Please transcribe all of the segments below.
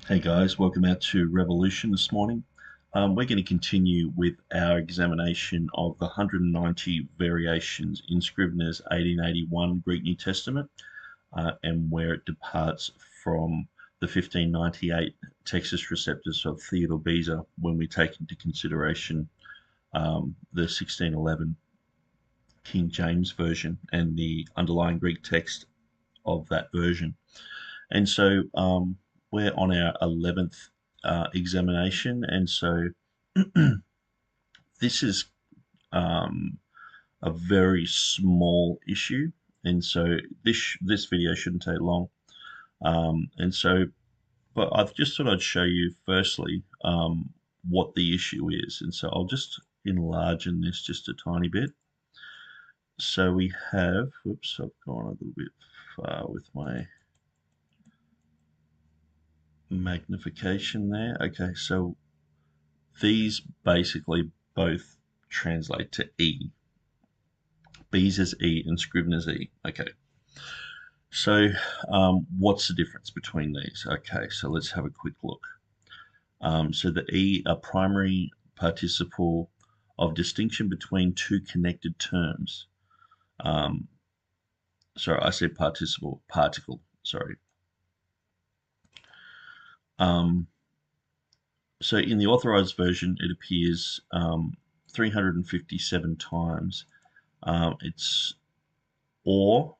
Hey guys, welcome out to Revolution this morning. We're going to continue with our examination of the 190 variations in Scrivener's 1881 Greek New Testament and where it departs from the 1598 Textus Receptus of Theodore Beza when we take into consideration the 1611 King James Version and the underlying Greek text of that version. And so we're on our 11th examination, and so this is a very small issue, and so this video shouldn't take long. But I've just thought I'd show you firstly what the issue is, and so I'll just enlarge in this just a tiny bit. So we have, whoops, I've gone a little bit far with my magnification there. Okay, so these basically both translate to E. Beza's E and Scrivener's E. Okay, so what's the difference between these? Okay, so let's have a quick look. So the E, a primary participle of distinction between two connected terms. Sorry, I said participle, particle, sorry. So in the authorized version, it appears 357 times. It's or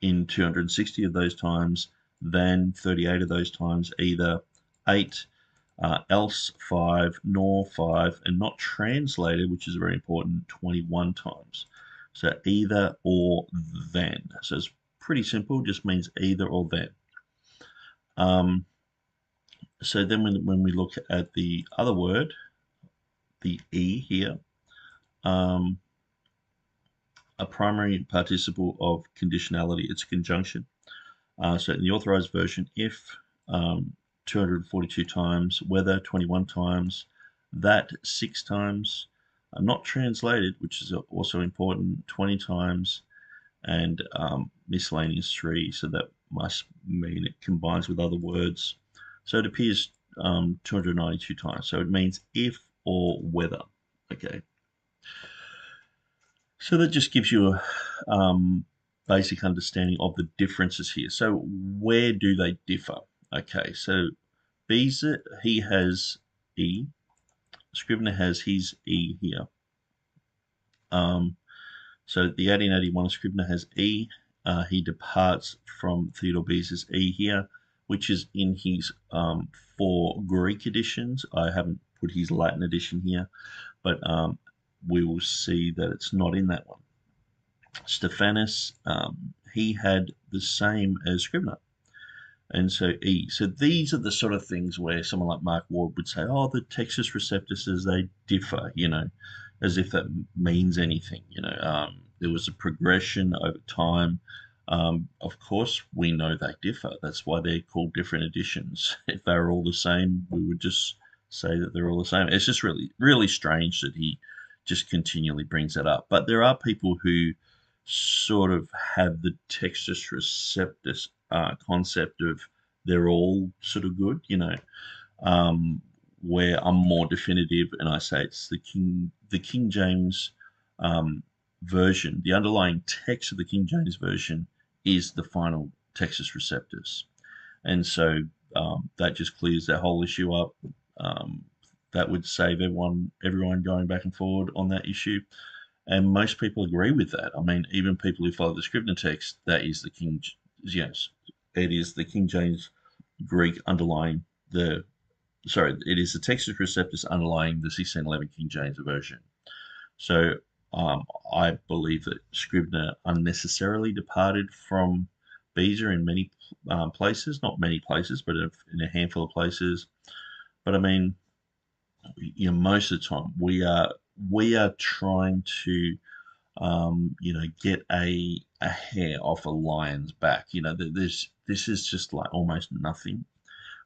in 260 of those times, than 38 of those times, either 8, else 5, nor 5, and not translated, which is very important, 21 times. So either or then. So it's pretty simple, just means either or then. So then when we look at the other word, the E here, a primary participle of conditionality, it's a conjunction. So in the authorized version, if 242 times, whether 21 times, that 6 times, not translated, which is also important, 20 times, and miscellaneous 3, so that must mean it combines with other words. So it appears 292 times. So it means if or whether. Okay. So that just gives you a basic understanding of the differences here. So where do they differ? Okay, so Beza, he has E. Scrivener has his E here. So the 1881 Scrivener has E. He departs from Theodore Beza's E here, which is in his 4 Greek editions. I haven't put his Latin edition here, but we will see that it's not in that one. Stephanus, he had the same as Scrivener, and so E. So these are the sort of things where someone like Mark Ward would say, oh, the Textus Receptuses, they differ, as if that means anything. There was a progression over time. Of course, we know they differ. That's why they're called different editions. If they were all the same, we would just say that they're all the same. It's just really, really strange that he just continually brings that up. But there are people who sort of have the Textus Receptus concept of they're all sort of good, where I'm more definitive and I say it's the King James version, the underlying text of the King James version is the final Textus Receptus, and so that just clears that whole issue up. That would save everyone going back and forward on that issue, and most people agree with that. I mean, even people who follow the Scrivener text, that is the it is the King James Greek underlying it is the Textus Receptus underlying the 1611 King James version. So I believe that Scrivener unnecessarily departed from Beza in many places, not many places, but in a handful of places. But I mean, most of the time we are trying to get a hair off a lion's back. This is just like almost nothing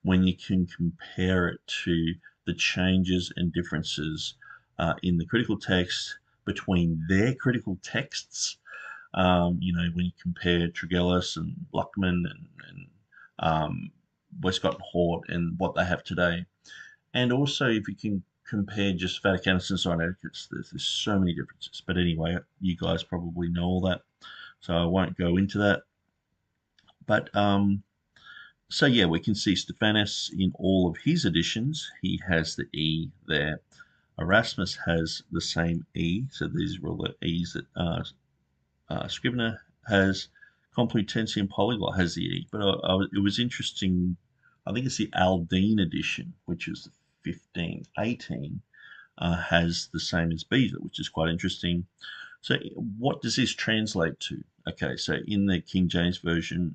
when you can compare it to the changes and differences in the critical text between their critical texts You know, when you compare Tregelles and Luckman and Westcott and Hort and what they have today. And also, if you can compare just Vaticanus and Sinaiticus, there's so many differences. But anyway, you guys probably know all that, so I won't go into that. But so yeah, we can see Stephanus in all of his editions. He has the E there. Erasmus has the same E, so these are all the E's that Scrivener has. Complutensian Polyglot has the E, but it was interesting. I think it's the Aldine edition, which is 1518, has the same as Beza, which is quite interesting. So, what does this translate to? Okay, so in the King James Version,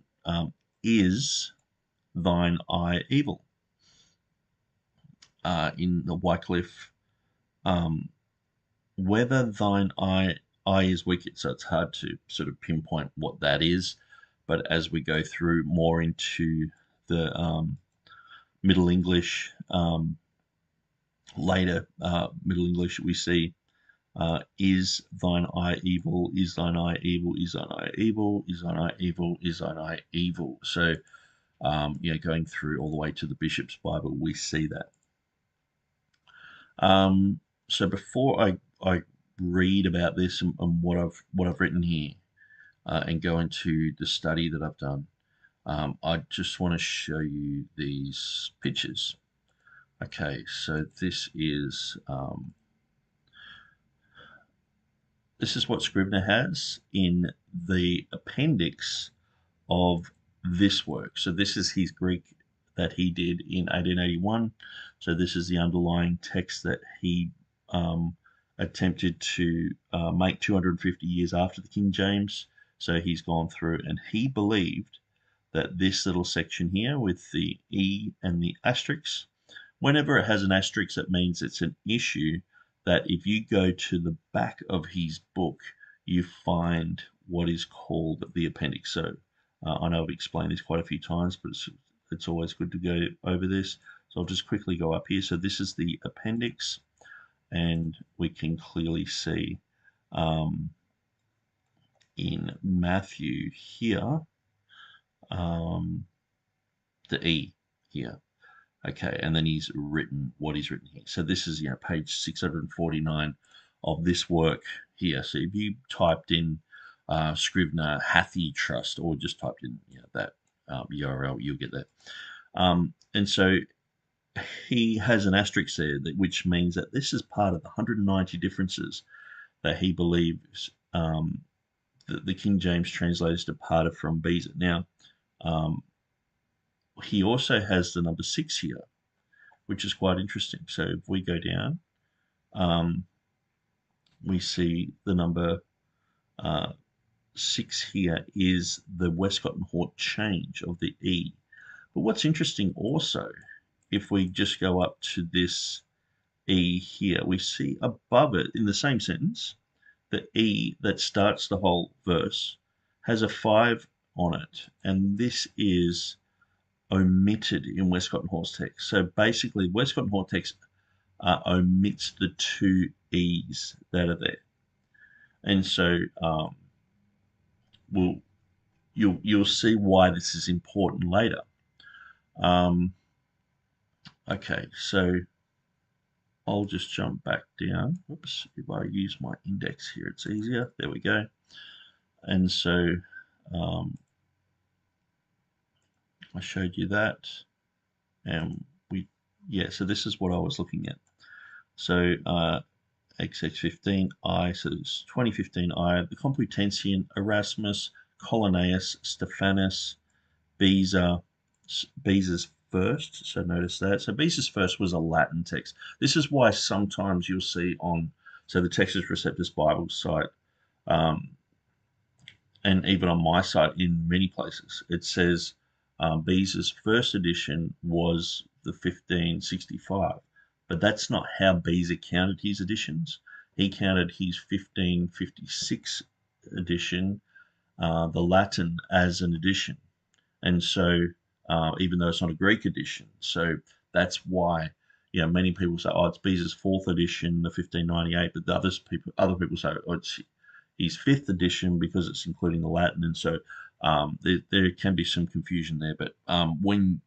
is thine eye evil? In the Wycliffe, whether thine eye is wicked. So it's hard to sort of pinpoint what that is. But as we go through more into the Middle English, later Middle English, we see is thine eye evil, is thine eye evil, is thine eye evil, is thine eye evil, is thine eye evil. So, you know, going through all the way to the Bishop's Bible, we see that. So before I read about this and what I've written here, and go into the study that I've done, I just want to show you these pictures. Okay, so this is what Scrivener has in the appendix of this work. So this is his Greek that he did in 1881. So this is the underlying text that he attempted to make 250 years after the King James. So he's gone through and he believed that this little section here with the E and the asterisk, whenever it has an asterisk, that means it's an issue that if you go to the back of his book, you find what is called the appendix. So I know I've explained this quite a few times, but it's always good to go over this. So I'll just quickly go up here. So this is the appendix, and we can clearly see in Matthew here, the E here. Okay, and then he's written what he's written here. So this is, you know, page 649 of this work here. So if you typed in Scrivener Hathi Trust, or just typed in, you know, that URL, you'll get that. And so he has an asterisk there, which means that this is part of the 190 differences that he believes that the King James translators departed from Beza. Now, he also has the number 6 here, which is quite interesting. So if we go down, we see the number 6 here is the Westcott and Hort change of the E. But what's interesting also, if we just go up to this E here, we see above it in the same sentence, the E that starts the whole verse has a 5 on it, and this is omitted in Westcott and Hort's text. So basically, Westcott and Hort text omits the 2 E's that are there, and so you'll see why this is important later. Okay, so I'll just jump back down. Oops, if I use my index here, it's easier. There we go. And so I showed you that, and so this is what I was looking at. So XX15I, so it's 2015I, the Complutensian, Erasmus, Colonaeus, Stephanus, Beza's first. So notice that. So Beza's first was a Latin text. This is why sometimes you'll see on, so the Textus Receptus Bible site, and even on my site in many places, it says Beza's first edition was the 1565. But that's not how Beza counted his editions. He counted his 1556 edition, the Latin, as an edition. And so, even though it's not a Greek edition, so that's why, you know, many people say, oh, it's Beza's 4th edition, the 1598, but other people say, oh, it's his 5th edition because it's including the Latin, and so there can be some confusion there. But when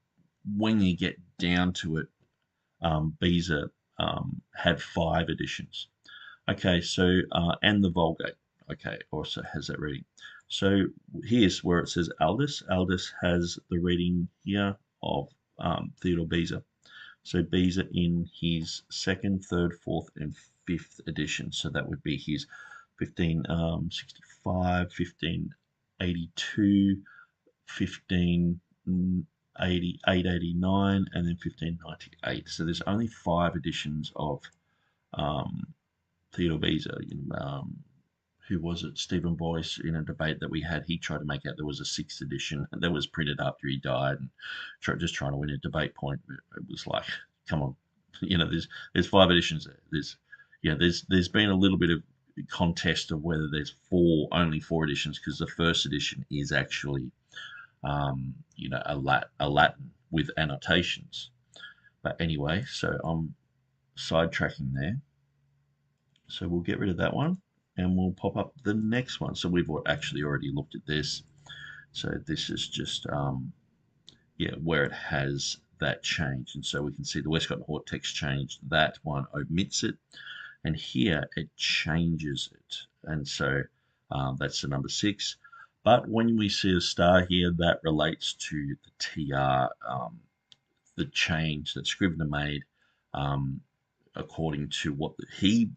you get down to it, Beza had 5 editions. Okay, so and the Vulgate, okay, also has that reading. So here's where it says Aldus. Aldus has the reading here of Theodore Beza. So Beza in his 2nd, 3rd, 4th, and 5th edition. So that would be his 1565, 1582, 1588, 89, and then 1598. So there's only 5 editions of Theodore Beza. Who was it? Stephen Boyce, in a debate that we had, he tried to make out there was a 6th edition and that was printed after he died, and just trying to win a debate point. It was like, come on, there's 5 editions there. There's been a little bit of contest of whether there's only 4 editions, because the 1st edition is actually a Latin with annotations. But anyway, so I'm sidetracking there. So we'll get rid of that one, and we'll pop up the next one. So we've actually already looked at this. So this is just where it has that change, and so we can see the Westcott and Hort text changed. That one omits it, and here it changes it, and so that's the number 6. But when we see a star here, that relates to the TR, the change that Scrivener made, according to what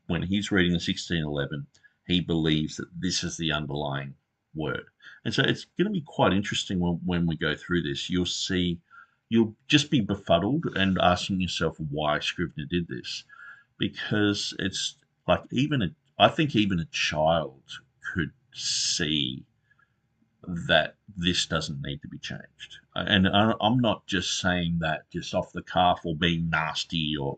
when he's reading the 1611, he believes that this is the underlying word. And so it's going to be quite interesting when we go through this. You'll just be befuddled and asking yourself why Scrivener did this, because it's like I think even a child could see that this doesn't need to be changed. And I'm not just saying that just off the cuff or being nasty or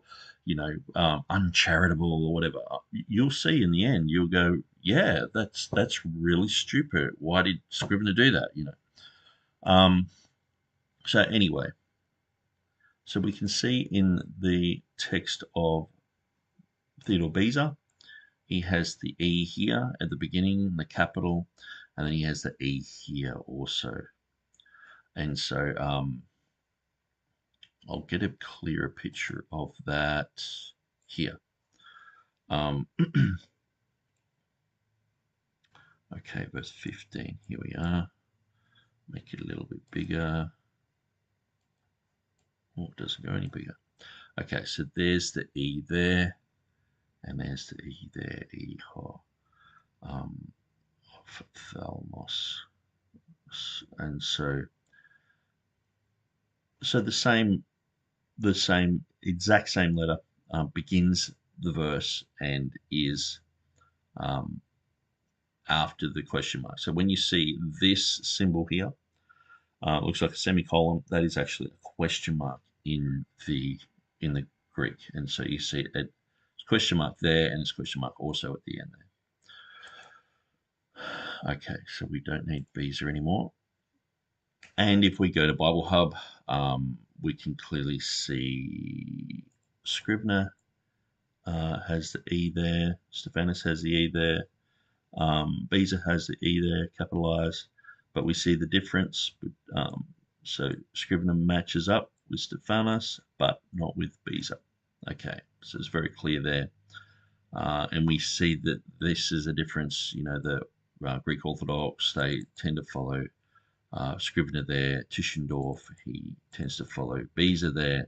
uncharitable or whatever. You'll see in the end, you'll go, yeah, that's really stupid. Why did Scrivener do that? So anyway, so we can see in the text of Theodore Beza, he has the E here at the beginning, the capital, and then he has the E here also. And so I'll get a clearer picture of that here. Okay, verse 15, here we are. Make it a little bit bigger. Oh, it doesn't go any bigger. Okay, so there's the E there, and there's the E there, E-ho, ophthalmos. And so the exact same letter begins the verse and is after the question mark. So when you see this symbol here, looks like a semicolon, that is actually a question mark in the Greek. And so you see it's question mark there, and it's question mark also at the end there. Okay, so we don't need Beza anymore. And if we go to Bible Hub, we can clearly see Scrivener has the E there, Stephanus has the E there, Beza has the E there, capitalized, but we see the difference. So Scrivener matches up with Stephanus, but not with Beza. Okay, so it's very clear there. And we see that this is a difference. The Greek Orthodox, they tend to follow Scrivener there. Tischendorf, he tends to follow Beza there.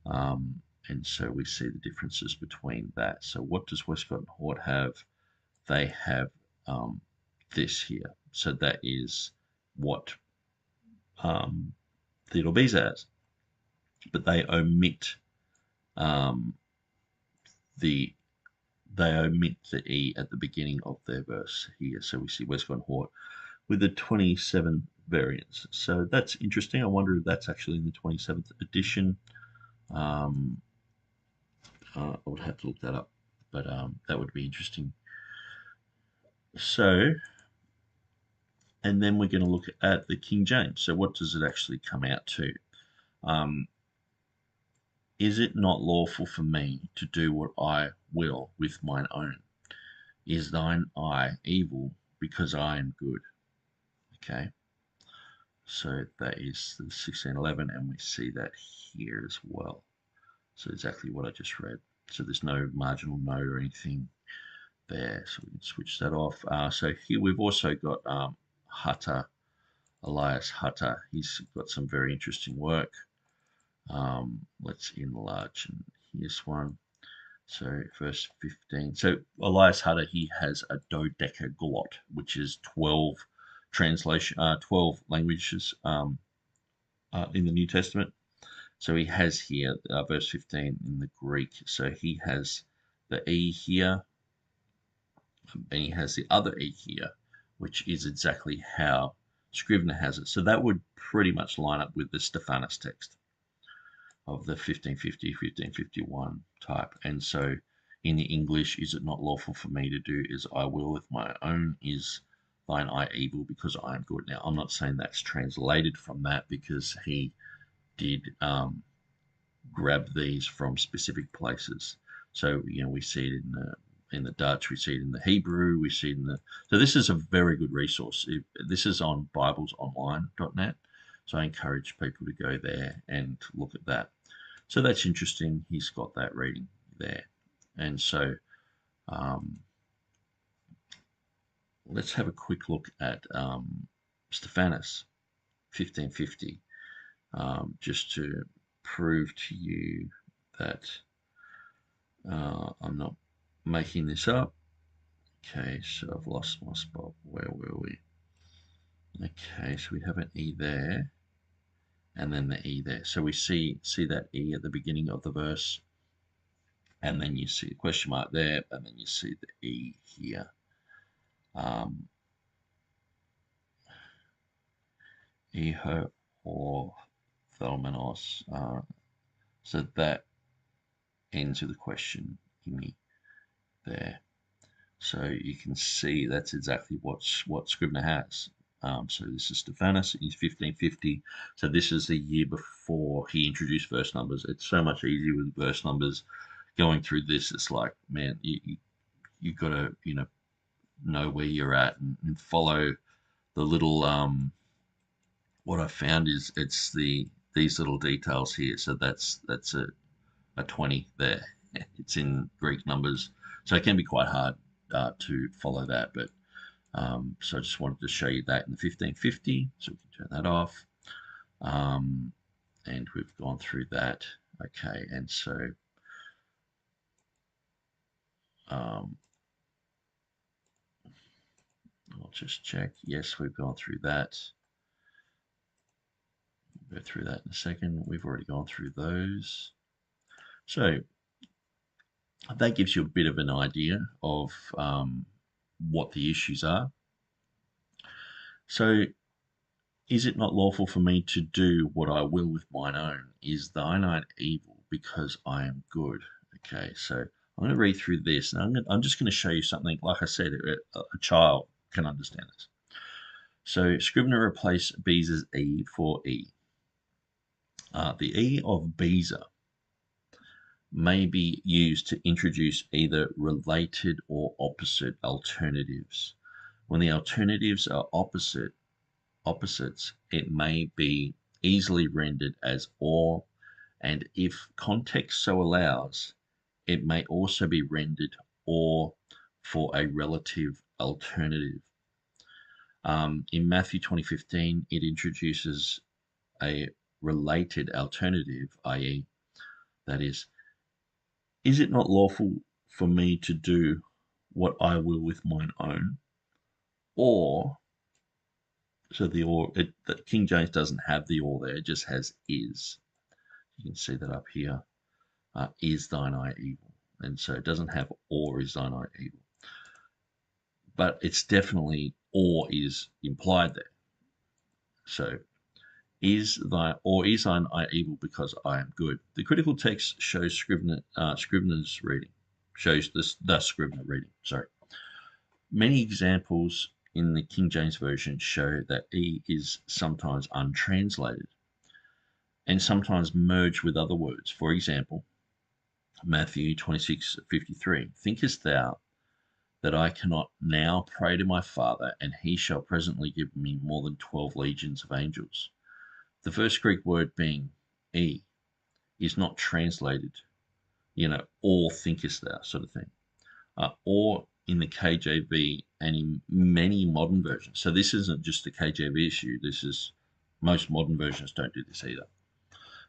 And so we see the differences between that. So what does Westcott and Hort have? They have this here. So that is what Theodore Beza has. But they omit the E at the beginning of their verse here. So we see Westcott and Hort with the 27 variants. So that's interesting. I wonder if that's actually in the 27th edition. I would have to look that up, but that would be interesting. So, and then we're going to look at the King James. So what does it actually come out to? Is it not lawful for me to do what I will with mine own? Is thine eye evil because I am good? Okay, so that is the 1611, and we see that here as well. So exactly what I just read. So there's no marginal note or anything there, so we can switch that off. So here we've also got Hutter, Elias Hutter. He's got some very interesting work. Let's enlarge, and here's one. So verse 15. So Elias Hutter, he has a dodecaglot, which is 12 12 languages in the New Testament. So he has here verse 15 in the Greek. So he has the E here, and he has the other E here, which is exactly how Scrivener has it. So that would pretty much line up with the Stephanus text of the 1550, 1551 type. And so in the English, is it not lawful for me to do as I will with my own? Is thine eye evil because I am good? Now, I'm not saying that's translated from that, because he did grab these from specific places. So, we see it in the Dutch, we see it in the Hebrew, we see it in the. So this is a very good resource. This is on BiblesOnline.net. So I encourage people to go there and look at that. So that's interesting. He's got that reading there. And so let's have a quick look at Stephanus, 1550, just to prove to you that I'm not making this up. Okay, so I've lost my spot. Where were we? Okay, so we have an E there, and then the E there. So we see that E at the beginning of the verse, and then you see a question mark there, and then you see the E here. Eho or Thelmenos. So that ends with the question "imi" there. So you can see that's exactly what Scrivener has. So this is Stephanus. He's 1550. So this is the year before he introduced verse numbers. It's so much easier with verse numbers. Going through this, it's like, man, you got to know where you're at and follow the little. What I found is it's these little details here. So that's a 20 there. It's in Greek numbers, so it can be quite hard to follow that. But so I just wanted to show you that in the 1550, so we can turn that off. And we've gone through that. Okay, and so I'll just check. Yes, we've gone through that. We'll go through that in a second. We've already gone through those. So that gives you a bit of an idea of what the issues are. So, is it not lawful for me to do what I will with mine own? Is thine eye evil because I am good? Okay, so I'm going to read through this, and I'm just going to show you something. Like I said, a child can understand this. So Scrivener replaced Beza's E for E. The E of Beza may be used to introduce either related or opposite alternatives. When the alternatives are opposites, it may be easily rendered as or, and if context so allows, it may also be rendered or for a relative alternative. In Matthew 20:15, it introduces a related alternative, i.e., that is it not lawful for me to do what I will with mine own? Or, so the King James doesn't have the or there, it just has is. You can see that up here. Is thine eye evil? And so it doesn't have or is thine eye evil. But it's definitely or is implied there. So is thine eye evil because I am good? The critical text shows Scrivener's reading. Shows the Scrivener reading. Sorry. Many examples in the King James Version show that E is sometimes untranslated and sometimes merged with other words. For example, Matthew 26:53. Thinkest thou that I cannot now pray to my Father, and he shall presently give me more than 12 legions of angels. The first Greek word being e is not translated, or thinkest thou sort of thing, or in the KJV and in many modern versions. So this isn't just a KJV issue. Most modern versions don't do this either.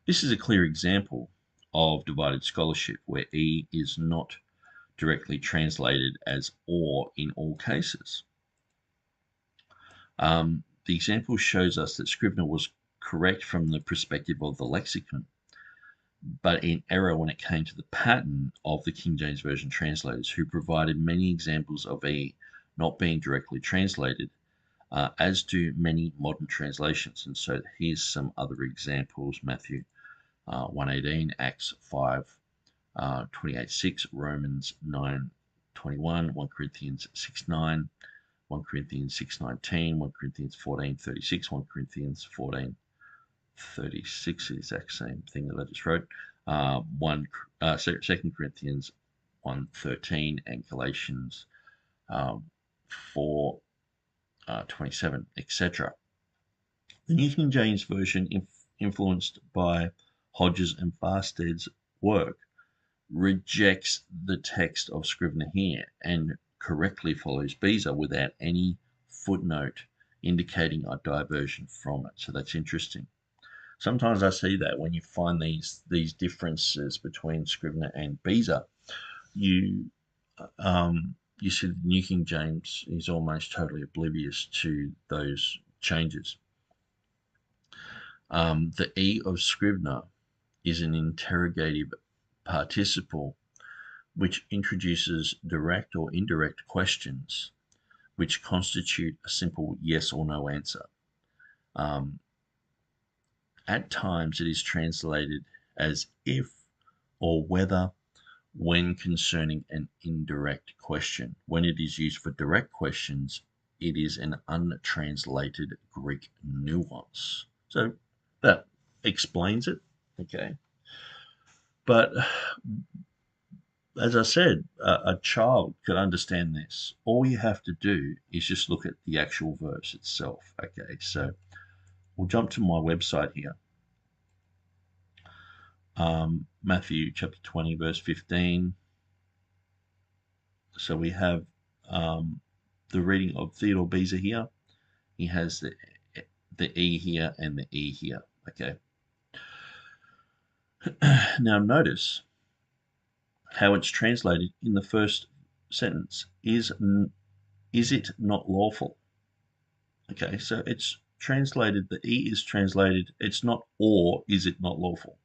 This is a clear example of divided scholarship where e is not directly translated as or in all cases. The example shows us that Scrivener was correct from the perspective of the lexicon, but in error when it came to the pattern of the King James Version translators, who provided many examples of e not being directly translated, as do many modern translations. And so here's some other examples: Matthew 1:18, Acts 5:28-6, Romans 9:21, 1 Corinthians 6:9, 1 Corinthians 6:19, 1 Corinthians 14:36, 1 Corinthians 14:36, the exact same thing that I just wrote, 2 Corinthians 1:13, and Galatians 4:27, etc. The New King James Version, influenced by Hodges and Farsted's work, rejects the text of Scrivener here and correctly follows Beza without any footnote indicating a diversion from it. So that's interesting. Sometimes I see that when you find these differences between Scrivener and Beza, you see the New King James is almost totally oblivious to those changes. The E of Scrivener is an interrogative participle which introduces direct or indirect questions which constitute a simple yes or no answer. At times it is translated as if or whether when concerning an indirect question. When it is used for direct questions, it is an untranslated Greek nuance. So that explains it, okay? But as I said, a child could understand this. All you have to do is just look at the actual verse itself, okay? So we'll jump to my website here. Matthew chapter 20, verse 15. So we have the reading of Theodore Beza here. He has the E here and the E here, okay? Now notice how it's translated in the first sentence. Is it not lawful? Okay, so it's translated, the E is translated, it's not or is it not lawful?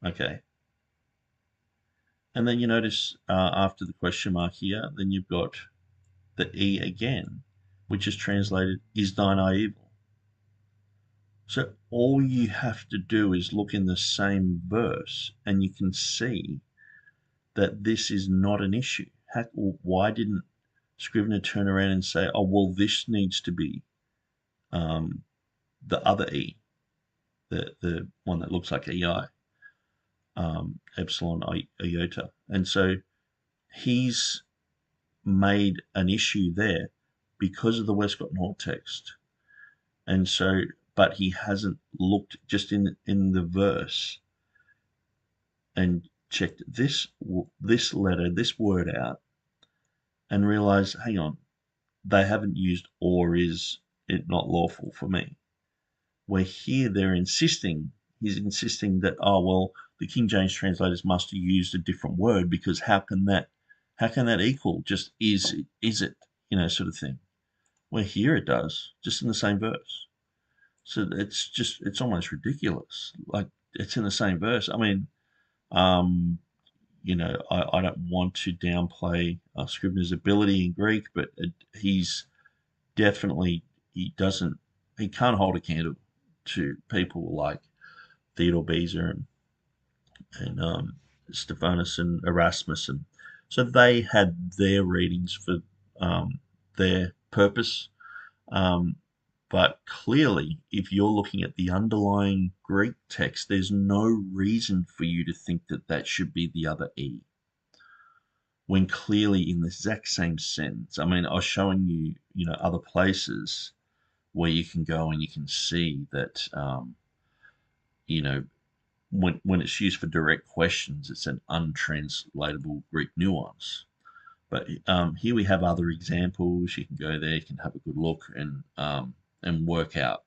Okay. And then you notice after the question mark here, then you've got the E again, which is translated, is thine eye evil? So all you have to do is look in the same verse and you can see that this is not an issue. Why didn't Scrivener turn around and say, oh, well, this needs to be the other E, the one that looks like EI, epsilon iota. And so he's made an issue there because of the Westcott and Hort text. And so, but he hasn't looked just in the verse and checked this letter, this word out, and realized, hang on, they haven't used or is it not lawful for me. Where here he's insisting that, oh, well, the King James translators must have used a different word because how can that equal just is it, sort of thing. Where here it does, just in the same verse. So it's almost ridiculous. Like, it's in the same verse. I mean, I don't want to downplay Scrivener's ability in Greek, but he's definitely, he can't hold a candle to people like Theodore Beza and Stephanus and Erasmus. And so they had their readings for their purpose. But clearly, if you're looking at the underlying Greek text, there's no reason for you to think that that should be the other E. when clearly in the exact same sentence. I mean, I was showing you, other places where you can go and you can see that, you know, when it's used for direct questions, it's an untranslatable Greek nuance. But here we have other examples. You can go there, you can have a good look and work out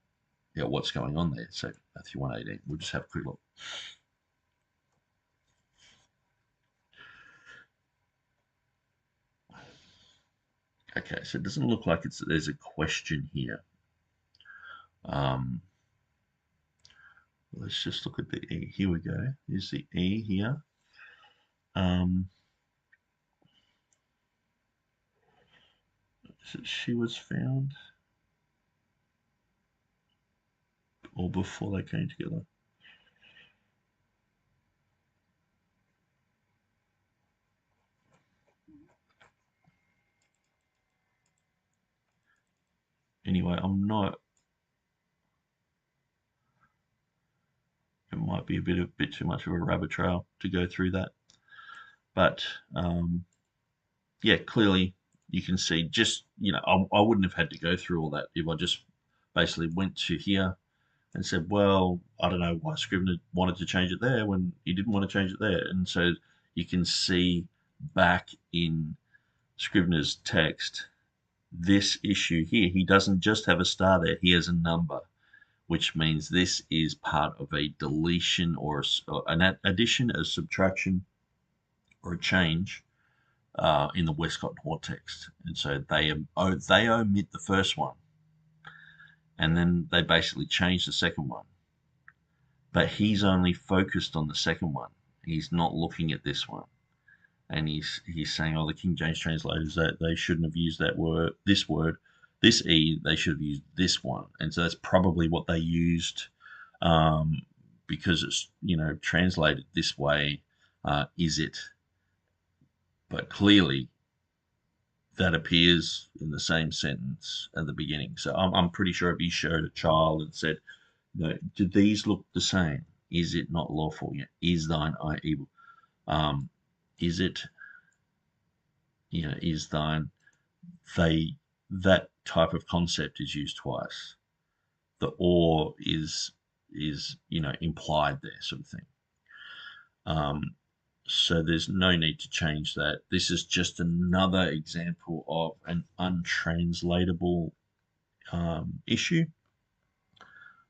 what's going on there. So Matthew 1:18. We'll just have a quick look. Okay, so it doesn't look like there's a question here. Let's just look at the E. Here we go. Here's the E here. She was found, or before they came together. Anyway, I'm not. It might be a bit too much of a rabbit trail to go through that, but yeah, clearly you can see. Just I wouldn't have had to go through all that if I just basically went to here and said, well, I don't know why Scrivener wanted to change it there when he didn't want to change it there, and so you can see back in Scrivener's text this issue here. He doesn't just have a star there; he has a number, which means this is part of a deletion or an addition, a subtraction, or a change in the Westcott and Hort text. And so they omit the first one, and then they basically change the second one. But he's only focused on the second one. He's not looking at this one. And he's saying, oh, the King James translators, that they shouldn't have used this E, they should have used this one. And so that's probably what they used, because it's, translated this way, is it? But clearly that appears in the same sentence at the beginning. So I'm pretty sure if you showed a child and said, do these look the same? Is it not lawful? Is thine eye evil? Is it, is thine, that type of concept is used twice. The or is implied there, sort of thing. So there's no need to change that. This is just another example of an untranslatable issue.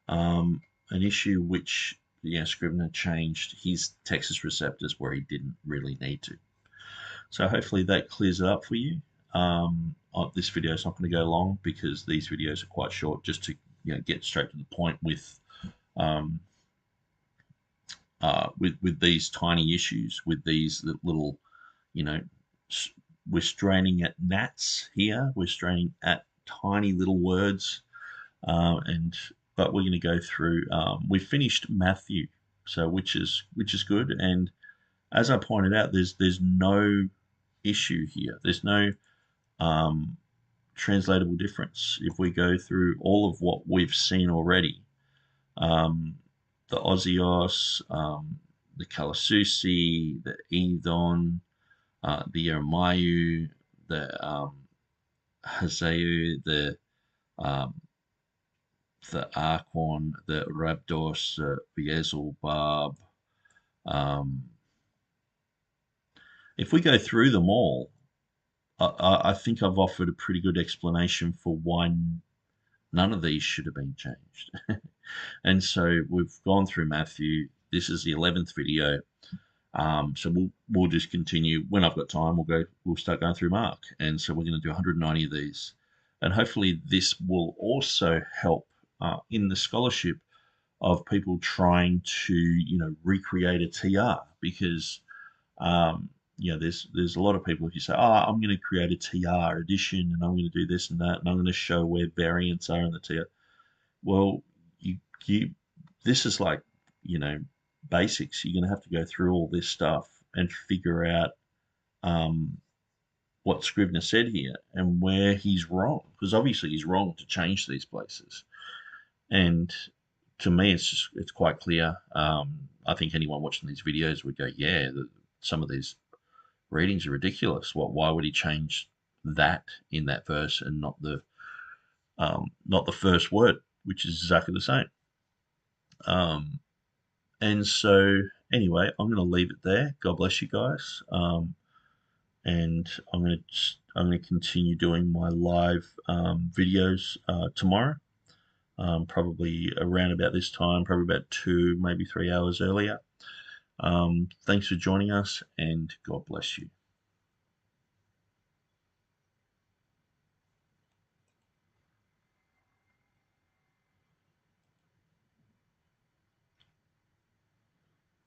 An issue which Scrivener changed his Textus Receptus where he didn't really need to. So hopefully that clears it up for you. This video is not going to go long because these videos are quite short, just to get straight to the point with these tiny issues, with these little, we're straining at gnats here. We're straining at tiny little words, but we're going to go through. We finished Matthew, so which is good. And as I pointed out, there's no issue here. There's no translatable difference. If we go through all of what we've seen already, the Ozios, the Kalasusi, the Edon, the Yermayu, the Hazeu, the Archon, the Rabdos, the Bab. If we go through them all, I think I've offered a pretty good explanation for why none of these should have been changed. And so we've gone through Matthew. This is the 11th video. So we'll just continue. When I've got time, we'll start going through Mark. And so we're going to do 190 of these. And hopefully this will also help in the scholarship of people trying to, recreate a TR, because there's a lot of people who say, I'm going to create a TR edition and I'm going to do this and that and I'm going to show where variants are in the TR. Well, this is like, basics. You're going to have to go through all this stuff and figure out what Scrivener said here and where he's wrong, because obviously he's wrong to change these places. And to me, it's quite clear. I think anyone watching these videos would go, some of these readings are ridiculous. Why would he change that in that verse and not the first word, which is exactly the same? And so anyway, I'm going to leave it there. God bless you guys. And I'm going to continue doing my live videos tomorrow. Probably around about this time, probably about 2, maybe 3 hours earlier. Thanks for joining us, and God bless you.